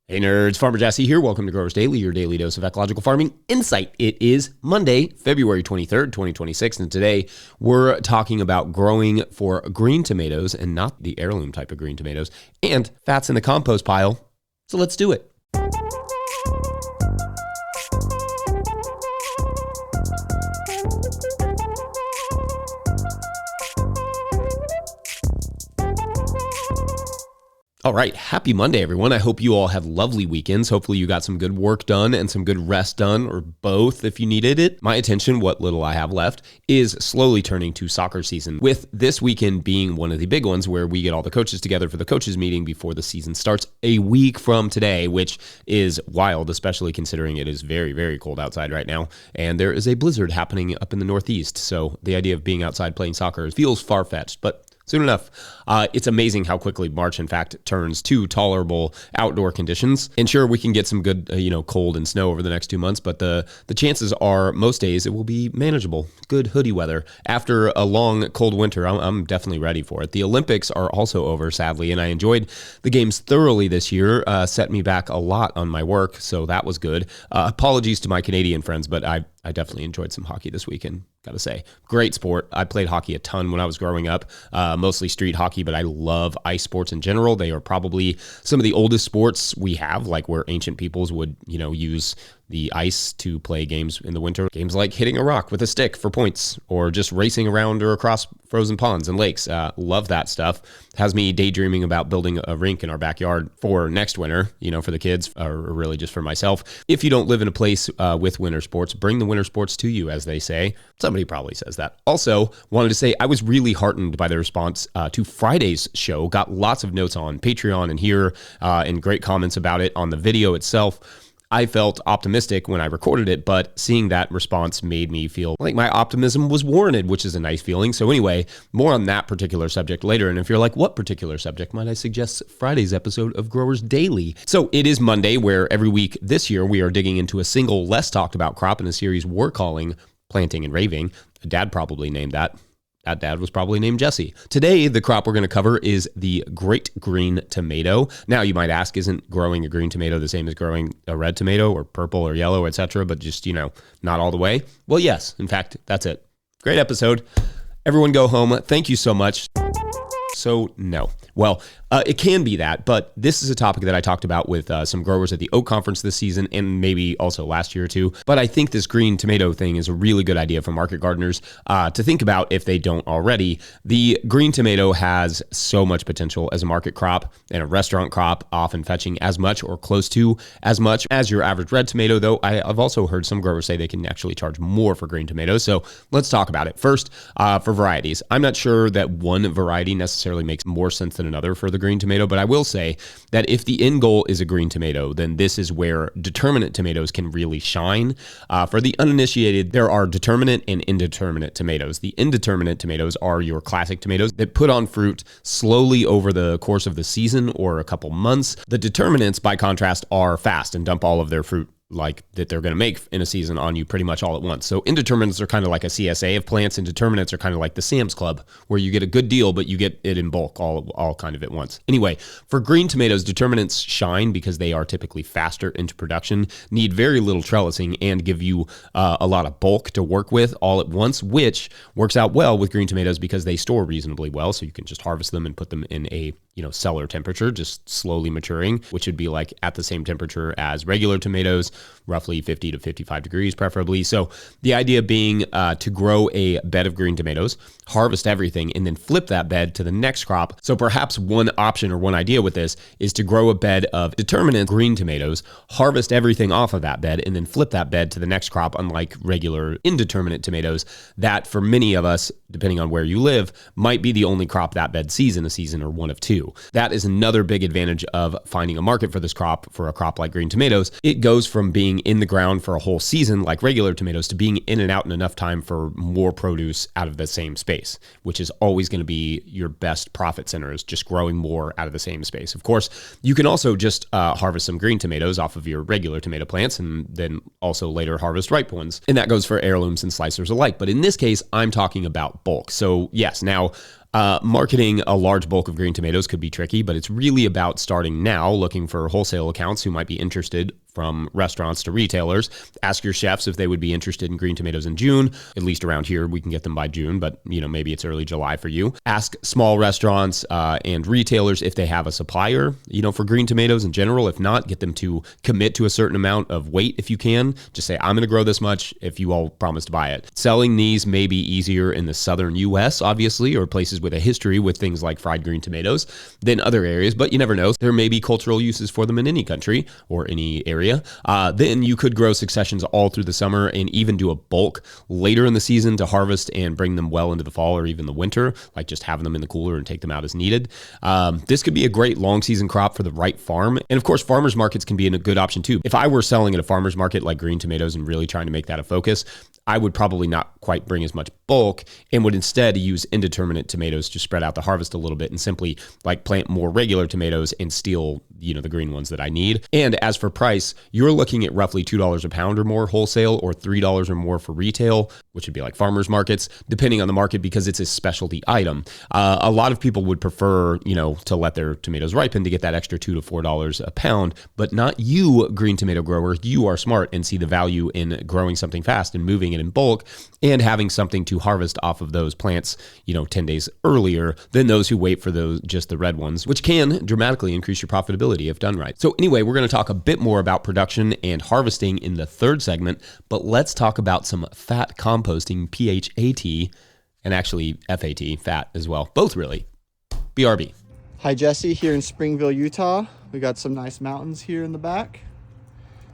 Hey nerds, Farmer Jesse here. Welcome to Growers Daily, your daily dose of ecological farming insight. It is Monday, February 23rd, 2026, and today we're talking about growing for green tomatoes and not the heirloom type of green tomatoes and fats in the compost pile. So let's do it. All right, happy Monday, everyone. I hope you all had lovely weekends. Hopefully you got some good work done and some good rest done, or both if you needed it. My attention, what little I have left, is slowly turning to soccer season, with this weekend being one of the big ones where we get all the coaches together for the coaches meeting before the season starts a week from today, which is wild, especially considering it is very, very cold outside right now, and there is a blizzard happening up in the Northeast. So the idea of being outside playing soccer feels far-fetched, but soon enough. It's amazing how quickly March, in fact, turns to tolerable outdoor conditions. And sure, we can get some good, cold and snow over the next 2 months, but the chances are most days it will be manageable. Good hoodie weather. After a long, cold winter, I'm definitely ready for it. The Olympics are also over, sadly, and I enjoyed the games thoroughly this year. Set me back a lot on my work, so that was good. Apologies to my Canadian friends, but I definitely enjoyed some hockey this weekend, gotta say. Great sport. I played hockey a ton when I was growing up, mostly street hockey, but I love ice sports in general. They are probably some of the oldest sports we have, like where ancient peoples would, use the ice to play games in the winter. Games like hitting a rock with a stick for points, or just racing around or across frozen ponds and lakes. Love that stuff. Has me daydreaming about building a rink in our backyard for next winter, for the kids, or really just for myself. If you don't live in a place with winter sports, bring the winter sports to you, as they say. Somebody probably says that. Also, wanted to say I was really heartened by the response to Friday's show. Got lots of notes on Patreon and here, and great comments about it on the video itself. I felt optimistic when I recorded it, but seeing that response made me feel like my optimism was warranted, which is a nice feeling. So anyway, more on that particular subject later. And if you're like, what particular subject, might I suggest Friday's episode of Growers Daily? So it is Monday, where every week this year we are digging into a single less talked about crop in a series we're calling Planting and Raving. Dad probably named that. That dad was probably named Jesse. Today, the crop we're going to cover is the great green tomato. Now, you might ask, isn't growing a green tomato the same as growing a red tomato or purple or yellow, etc., but just, not all the way? Well, yes. In fact, that's it. Great episode. Everyone go home. Thank you so much. So, no. Well, it can be that, but this is a topic that I talked about with some growers at the Oak Conference this season, and maybe also last year too. But I think this green tomato thing is a really good idea for market gardeners to think about if they don't already. The green tomato has so much potential as a market crop and a restaurant crop, often fetching as much or close to as much as your average red tomato, though I've also heard some growers say they can actually charge more for green tomatoes. So let's talk about it. First, for varieties. I'm not sure that one variety necessarily makes more sense than another for the green tomato, but I will say that if the end goal is a green tomato, then this is where determinate tomatoes can really shine. For the uninitiated, there are determinate and indeterminate tomatoes. The indeterminate tomatoes are your classic tomatoes that put on fruit slowly over the course of the season or a couple months. The determinants, by contrast, are fast and dump all of their fruit like that they're going to make in a season on you pretty much all at once. So indeterminates are kind of like a CSA of plants, and determinates are kind of like the Sam's Club, where you get a good deal, but you get it in bulk all kind of at once. Anyway, for green tomatoes, determinants shine because they are typically faster into production, need very little trellising, and give you a lot of bulk to work with all at once, which works out well with green tomatoes because they store reasonably well. So you can just harvest them and put them in a cellar temperature, just slowly maturing, which would be like at the same temperature as regular tomatoes, roughly 50 to 55 degrees preferably. So the idea being to grow a bed of green tomatoes, harvest everything, and then flip that bed to the next crop. So perhaps one option or one idea with this is to grow a bed of determinate green tomatoes, harvest everything off of that bed, and then flip that bed to the next crop, unlike regular indeterminate tomatoes that for many of us, depending on where you live, might be the only crop that bed sees in a season or one of two. That is another big advantage of finding a market for this crop, for a crop like green tomatoes. It goes from being in the ground for a whole season like regular tomatoes to being in and out in enough time for more produce out of the same space, which is always going to be your best profit center, is just growing more out of the same space. Of course, you can also just harvest some green tomatoes off of your regular tomato plants and then also later harvest ripe ones. And that goes for heirlooms and slicers alike. But in this case, I'm talking about bulk. So yes, now Marketing a large bulk of green tomatoes could be tricky, but it's really about starting now, looking for wholesale accounts who might be interested, from restaurants to retailers. Ask your chefs if they would be interested in green tomatoes in June. At least around here, we can get them by June, but maybe it's early July for you. Ask small restaurants and retailers if they have a supplier, for green tomatoes in general. If not, get them to commit to a certain amount of weight if you can. Just say, I'm going to grow this much if you all promise to buy it. Selling these may be easier in the southern U.S., obviously, or places with a history with things like fried green tomatoes than other areas, but you never know. There may be cultural uses for them in any country or any area. Then you could grow successions all through the summer and even do a bulk later in the season to harvest and bring them well into the fall or even the winter, like just having them in the cooler and take them out as needed. This could be a great long season crop for the right farm. And of course, farmers markets can be a good option too. If I were selling at a farmer's market like green tomatoes and really trying to make that a focus, I would probably not quite bring as much bulk and would instead use indeterminate tomatoes to spread out the harvest a little bit and simply plant more regular tomatoes and steal, the green ones that I need. And as for price, you're looking at roughly $2 a pound or more wholesale, or $3 or more for retail, which would be like farmers markets, depending on the market, because it's a specialty item. A lot of people would prefer, to let their tomatoes ripen to get that extra $2 to $4 a pound, but not you, green tomato grower. You are smart and see the value in growing something fast and moving it in bulk and having something to harvest off of those plants, 10 days earlier than those who wait for just the red ones, which can dramatically increase your profitability if done right. So anyway, we're going to talk a bit more about production and harvesting in the third segment, but let's talk about some fat composting, PHAT, and actually FAT, fat as well. Both really. BRB. Hi, Jesse, here in Springville, Utah. We got some nice mountains here in the back.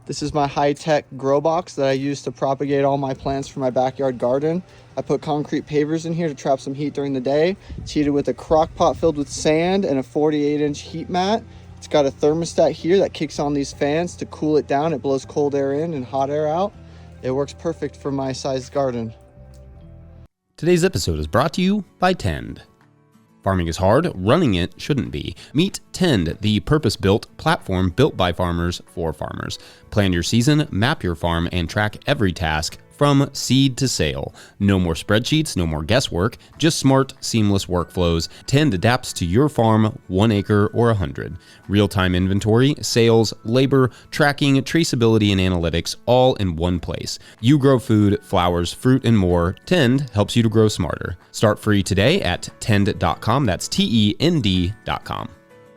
This is my high-tech grow box that I use to propagate all my plants for my backyard garden. I put concrete pavers in here to trap some heat during the day. It's heated with a crock pot filled with sand and a 48-inch heat mat. It's got a thermostat here that kicks on these fans to cool it down. It blows cold air in and hot air out. It works perfect for my sized garden. Today's episode is brought to you by Tend. Farming is hard, running it shouldn't be. Meet Tend, the purpose-built platform built by farmers for farmers. Plan your season, map your farm, and track every task from seed to sale. No more spreadsheets, no more guesswork, just smart, seamless workflows. Tend adapts to your farm, 1 acre or 100. Real-time inventory, sales, labor, tracking, traceability, and analytics all in one place. You grow food, flowers, fruit, and more. Tend helps you to grow smarter. Start free today at tend.com. That's TEND.com.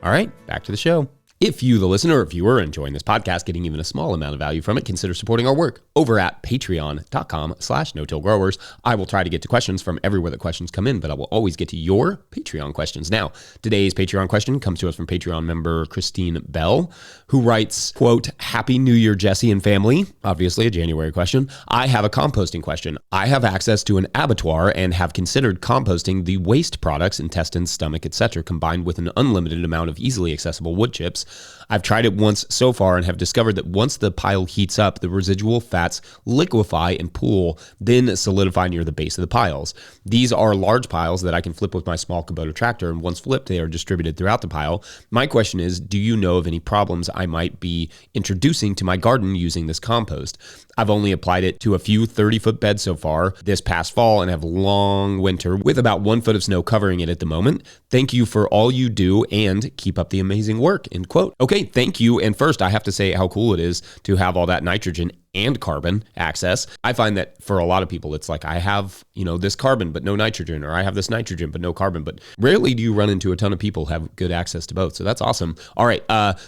All right, back to the show. If you, the listener or viewer, are enjoying this podcast, getting even a small amount of value from it, consider supporting our work over at patreon.com/no-till-growers. I will try to get to questions from everywhere that questions come in, but I will always get to your Patreon questions. Now, today's Patreon question comes to us from Patreon member Christine Bell, who writes, quote, "Happy New Year, Jesse and family." Obviously a January question. "I have a composting question. I have access to an abattoir and have considered composting the waste products, intestines, stomach, etc., combined with an unlimited amount of easily accessible wood chips. I've tried it once so far and have discovered that once the pile heats up, the residual fats liquefy and pool, then solidify near the base of the piles. These are large piles that I can flip with my small Kubota tractor, and once flipped, they are distributed throughout the pile. My question is, do you know of any problems I might be introducing to my garden using this compost? I've only applied it to a few 30-foot beds so far this past fall and have long winter with about 1 foot of snow covering it at the moment. Thank you for all you do and keep up the amazing work," end quote. Okay, thank you. And first, I have to say how cool it is to have all that nitrogen and carbon access. I find that for a lot of people, it's like I have, this carbon, but no nitrogen, or I have this nitrogen, but no carbon. But rarely do you run into a ton of people who have good access to both. So that's awesome. All right.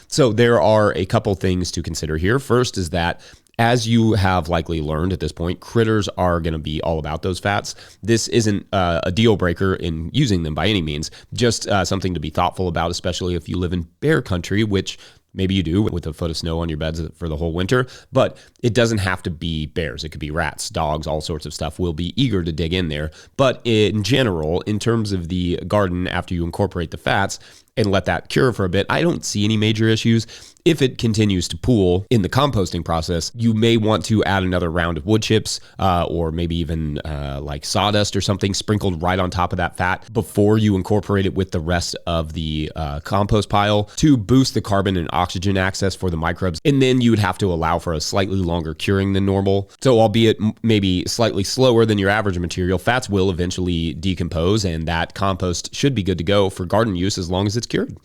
So there are a couple things to consider here. First is that, as you have likely learned at this point, critters are going to be all about those fats. This isn't a deal breaker in using them by any means, just something to be thoughtful about, especially if you live in bear country, which maybe you do with a foot of snow on your beds for the whole winter, but it doesn't have to be bears. It could be rats, dogs, all sorts of stuff will be eager to dig in there. But in general, in terms of the garden, after you incorporate the fats and let that cure for a bit, I don't see any major issues. If it continues to pool in the composting process, you may want to add another round of wood chips or maybe even like sawdust or something sprinkled right on top of that fat before you incorporate it with the rest of the compost pile to boost the carbon and oxygen access for the microbes. And then you would have to allow for a slightly longer curing than normal. So albeit maybe slightly slower than your average material, fats will eventually decompose, and that compost should be good to go for garden use as long as it's cured.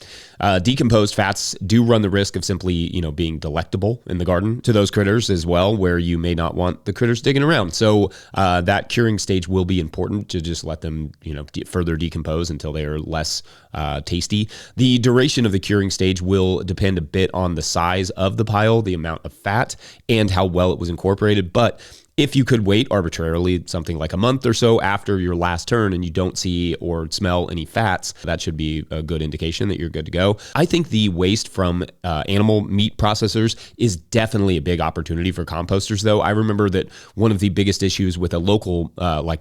Decomposed fats do run the risk of simply, being delectable in the garden to those critters as well, where you may not want the critters digging around. So that curing stage will be important to just let them, further decompose until they are less tasty. The duration of the curing stage will depend a bit on the size of the pile, the amount of fat, and how well it was incorporated. But if you could wait arbitrarily something like a month or so after your last turn and you don't see or smell any fats, that should be a good indication that you're good to go. I think the waste from animal meat processors is definitely a big opportunity for composters, though. I remember that one of the biggest issues with a local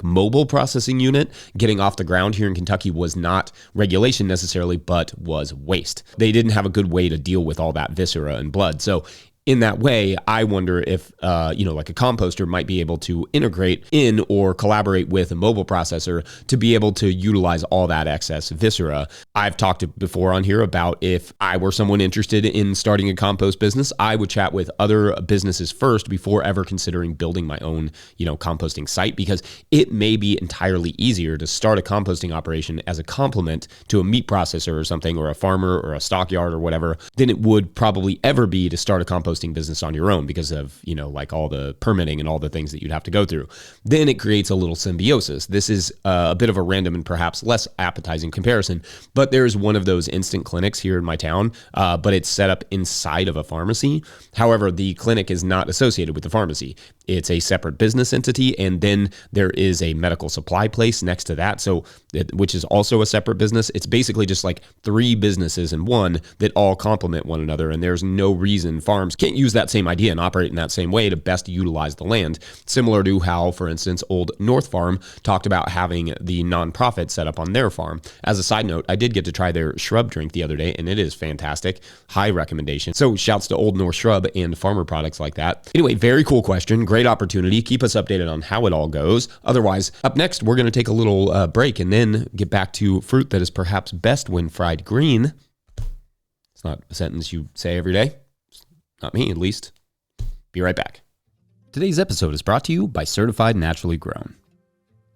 mobile processing unit getting off the ground here in Kentucky was not regulation necessarily, but was waste. They didn't have a good way to deal with all that viscera and blood. So in that way, I wonder if, like a composter might be able to integrate in or collaborate with a mobile processor to be able to utilize all that excess viscera. I've talked before on here about if I were someone interested in starting a compost business, I would chat with other businesses first before ever considering building my own, composting site, because it may be entirely easier to start a composting operation as a complement to a meat processor or something, or a farmer or a stockyard or whatever, than it would probably ever be to start a composting business on your own because of, all the permitting and all the things that you'd have to go through. Then it creates a little symbiosis. This is a bit of a random and perhaps less appetizing comparison, but there's one of those instant clinics here in my town, but it's set up inside of a pharmacy. However, the clinic is not associated with the pharmacy. It's a separate business entity, and then there is a medical supply place next to that, which is also a separate business. It's basically just like three businesses in one that all complement one another, and there's no reason farms can't use that same idea and operate in that same way to best utilize the land. Similar to how, for instance, Old North Farm talked about having the nonprofit set up on their farm. As a side note, I did get to try their shrub drink the other day, and it is fantastic. High recommendation. So shouts to Old North Shrub and farmer products like that. Anyway, very cool question. Great opportunity. Keep us updated on how it all goes. Otherwise, up next, we're going to take a little break and then get back to fruit that is perhaps best when fried green. It's not a sentence you say every day. Not me, at least. Be right back. Today's episode is brought to you by Certified Naturally Grown.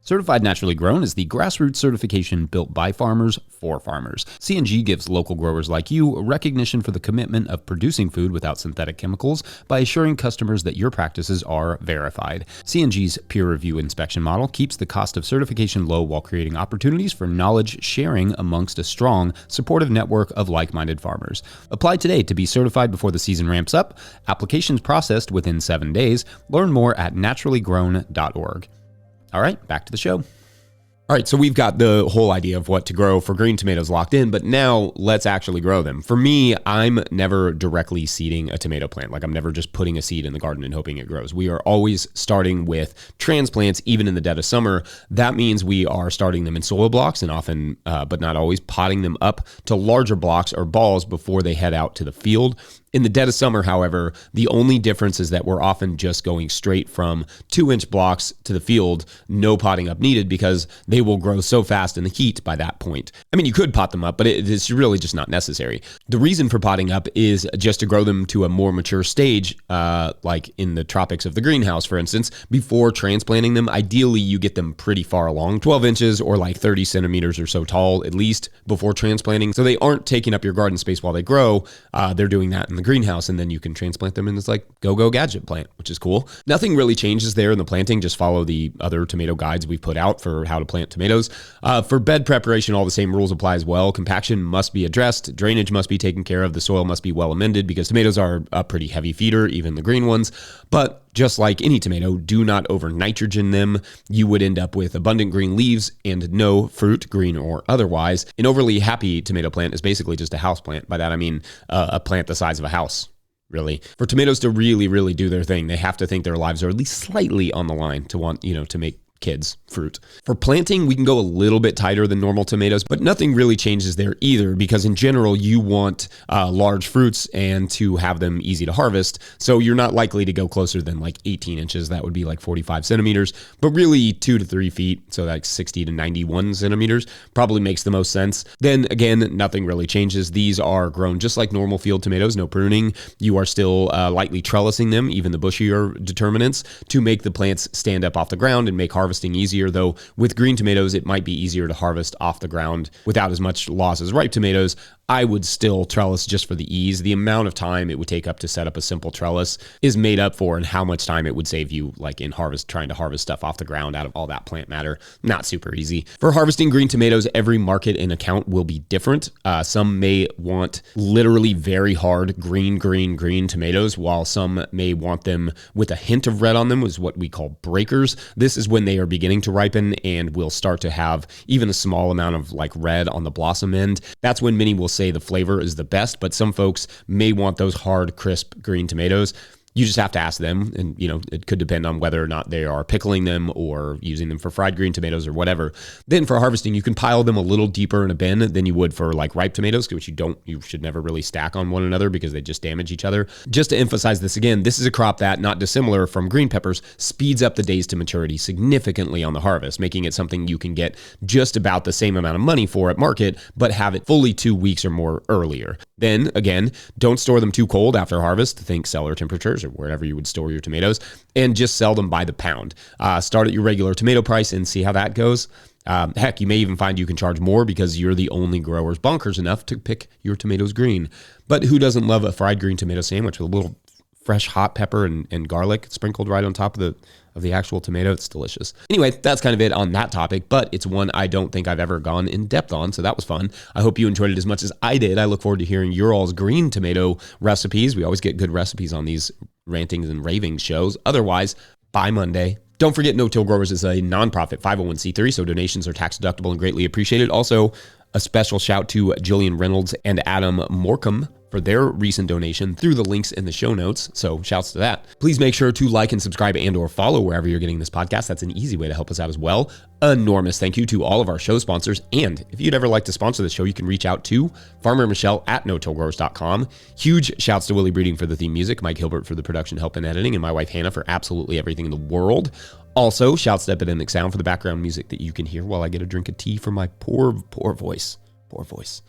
Certified Naturally Grown is the grassroots certification built by farmers for farmers. C&G gives local growers like you recognition for the commitment of producing food without synthetic chemicals by assuring customers that your practices are verified. C&G's peer review inspection model keeps the cost of certification low while creating opportunities for knowledge sharing amongst a strong, supportive network of like-minded farmers. Apply today to be certified before the season ramps up. Applications processed within 7 days. Learn more at naturallygrown.org. All right, back to the show. All right, so we've got the whole idea of what to grow for green tomatoes locked in, but now let's actually grow them. For me, I'm never directly seeding a tomato plant. Like I'm never just putting a seed in the garden and hoping it grows. We are always starting with transplants, even in the dead of summer. That means we are starting them in soil blocks and often, but not always, potting them up to larger blocks or balls before they head out to the field. In the dead of summer, however, the only difference is that we're often just going straight from 2-inch blocks to the field, no potting up needed, because they will grow so fast in the heat by that point. I mean, you could pot them up, but it's really just not necessary. The reason for potting up is just to grow them to a more mature stage, like in the tropics of the greenhouse, for instance, before transplanting them. Ideally, you get them pretty far along, 12 inches or like 30 centimeters or so tall, at least, before transplanting. So they aren't taking up your garden space while they grow. They're doing that in the greenhouse, and then you can transplant them, and it's like go gadget plant, which is cool. Nothing really changes there in the planting. Just follow the other tomato guides we've put out for how to plant tomatoes. For bed preparation, all the same rules apply as well. Compaction must be addressed. Drainage must be taken care of. The soil must be well amended because tomatoes are a pretty heavy feeder, even the green ones. But just like any tomato, do not over nitrogen them. You would end up with abundant green leaves and no fruit, green or otherwise. An overly happy tomato plant is basically just a house plant. By that I mean a plant the size of a house, really. For tomatoes to really do their thing, they have to think their lives are at least slightly on the line to want, to make kids' fruit. For planting, we can go a little bit tighter than normal tomatoes, but nothing really changes there either, because in general, you want large fruits and to have them easy to harvest. So you're not likely to go closer than like 18 inches. That would be like 45 centimeters, but really 2 to 3 feet. So like 60 to 91 centimeters probably makes the most sense. Then again, nothing really changes. These are grown just like normal field tomatoes, no pruning. You are still lightly trellising them, even the bushier determinants, to make the plants stand up off the ground and make harvesting easier, though with green tomatoes, it might be easier to harvest off the ground without as much loss as ripe tomatoes. I would still trellis just for the ease. The amount of time it would take up to set up a simple trellis is made up for in how much time it would save you, like in trying to harvest stuff off the ground out of all that plant matter. Not super easy. For harvesting green tomatoes, every market and account will be different. Some may want literally very hard green tomatoes, while some may want them with a hint of red on them, is what we call breakers. This is when they are beginning to ripen and will start to have even a small amount of like red on the blossom end. That's when many will say the flavor is the best, but some folks may want those hard, crisp green tomatoes. You just have to ask them, and it could depend on whether or not they are pickling them or using them for fried green tomatoes or whatever. Then for harvesting, you can pile them a little deeper in a bin than you would for like ripe tomatoes, which you should never really stack on one another because they just damage each other. Just to emphasize this again, this is a crop that, not dissimilar from green peppers, speeds up the days to maturity significantly on the harvest, making it something you can get just about the same amount of money for at market, but have it fully 2 weeks or more earlier. Then again, don't store them too cold after harvest. Think cellar temperatures or wherever you would store your tomatoes, and just sell them by the pound. Start at your regular tomato price and see how that goes. Heck, you may even find you can charge more because you're the only growers bonkers enough to pick your tomatoes green. But who doesn't love a fried green tomato sandwich with a little fresh hot pepper and garlic sprinkled right on top of the actual tomato? It's delicious. Anyway, that's kind of it on that topic, but it's one I don't think I've ever gone in depth on, so that was fun. I hope you enjoyed it as much as I did. I look forward to hearing your all's green tomato recipes. We always get good recipes on these rantings and ravings shows. Otherwise, by Monday. Don't forget, No Till Growers is a nonprofit 501c3, so donations are tax deductible and greatly appreciated. Also, a special shout to Jillian Reynolds and Adam Morcom for their recent donation through the links in the show notes. So shouts to that. Please make sure to like and subscribe and or follow wherever you're getting this podcast. That's an easy way to help us out as well. Enormous thank you to all of our show sponsors. And if you'd ever like to sponsor the show, you can reach out to Farmer Michelle at notillgrowers.com. Huge shouts to Willie Breeding for the theme music, Mike Hilbert for the production help and editing, and my wife Hannah for absolutely everything in the world. Also, shouts to Epidemic Sound for the background music that you can hear while I get a drink of tea for my poor voice. Poor voice.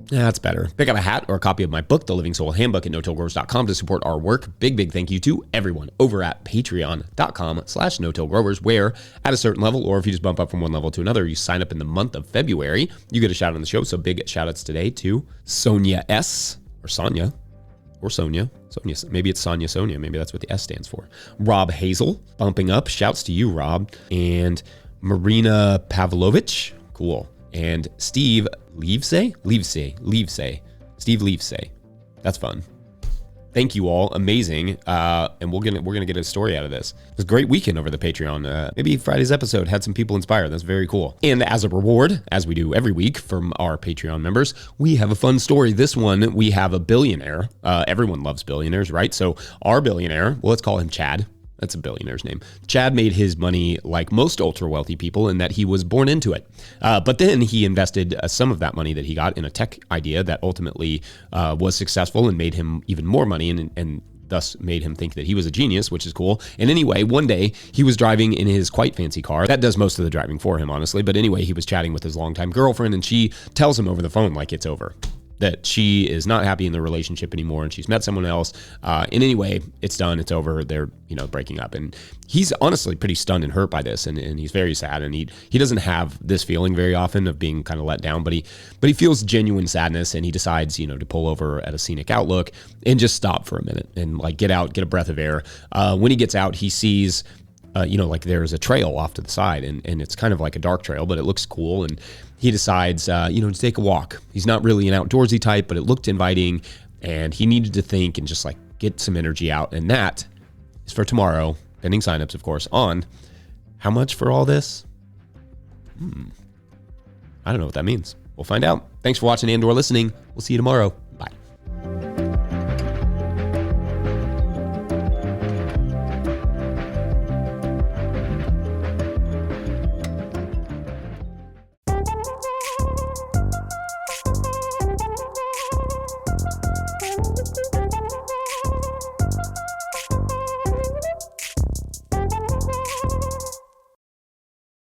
That's better. Pick up a hat or a copy of my book, The Living Soul Handbook, at notillgrowers.com to support our work. Big thank you to everyone over at patreon.com/notillgrowers, where at a certain level, or if you just bump up from one level to another, you sign up in the month of February, you get a shout out on the show. So big shout outs today to Sonia S. or Sonia. Or Sonia. Maybe it's Sonia. Maybe that's what the S stands for. Rob Hazel, bumping up. Shouts to you, Rob. And Marina Pavlovich. Cool. And Steve Leavesay. Steve Leavesay. That's fun. Thank you all. Amazing. And we're gonna get a story out of this. It was a great weekend over the Patreon. Maybe Friday's episode had some people inspired. That's very cool. And as a reward, as we do every week from our Patreon members, we have a fun story. This one, we have a billionaire. Everyone loves billionaires, right? So our billionaire, well, let's call him Chad. That's a billionaire's name. Chad made his money like most ultra wealthy people in that he was born into it. But then he invested some of that money that he got in a tech idea that ultimately was successful and made him even more money and thus made him think that he was a genius, which is cool. And anyway, one day he was driving in his quite fancy car. That does most of the driving for him, honestly. But anyway, he was chatting with his longtime girlfriend, and she tells him over the phone like it's over, that she is not happy in the relationship anymore and she's met someone else. And anyway, it's done. It's over. They're, breaking up. And he's honestly pretty stunned and hurt by this. And he's very sad. And he doesn't have this feeling very often of being kind of let down, but he feels genuine sadness, and he decides, to pull over at a scenic outlook and just stop for a minute and like get out, get a breath of air. When he gets out, he sees like there's a trail off to the side, and it's kind of like a dark trail, but it looks cool. And he decides, to take a walk. He's not really an outdoorsy type, but it looked inviting, and he needed to think and just like get some energy out. And that is for tomorrow, pending signups, of course, on how much for all this? I don't know what that means. We'll find out. Thanks for watching and or listening. We'll see you tomorrow.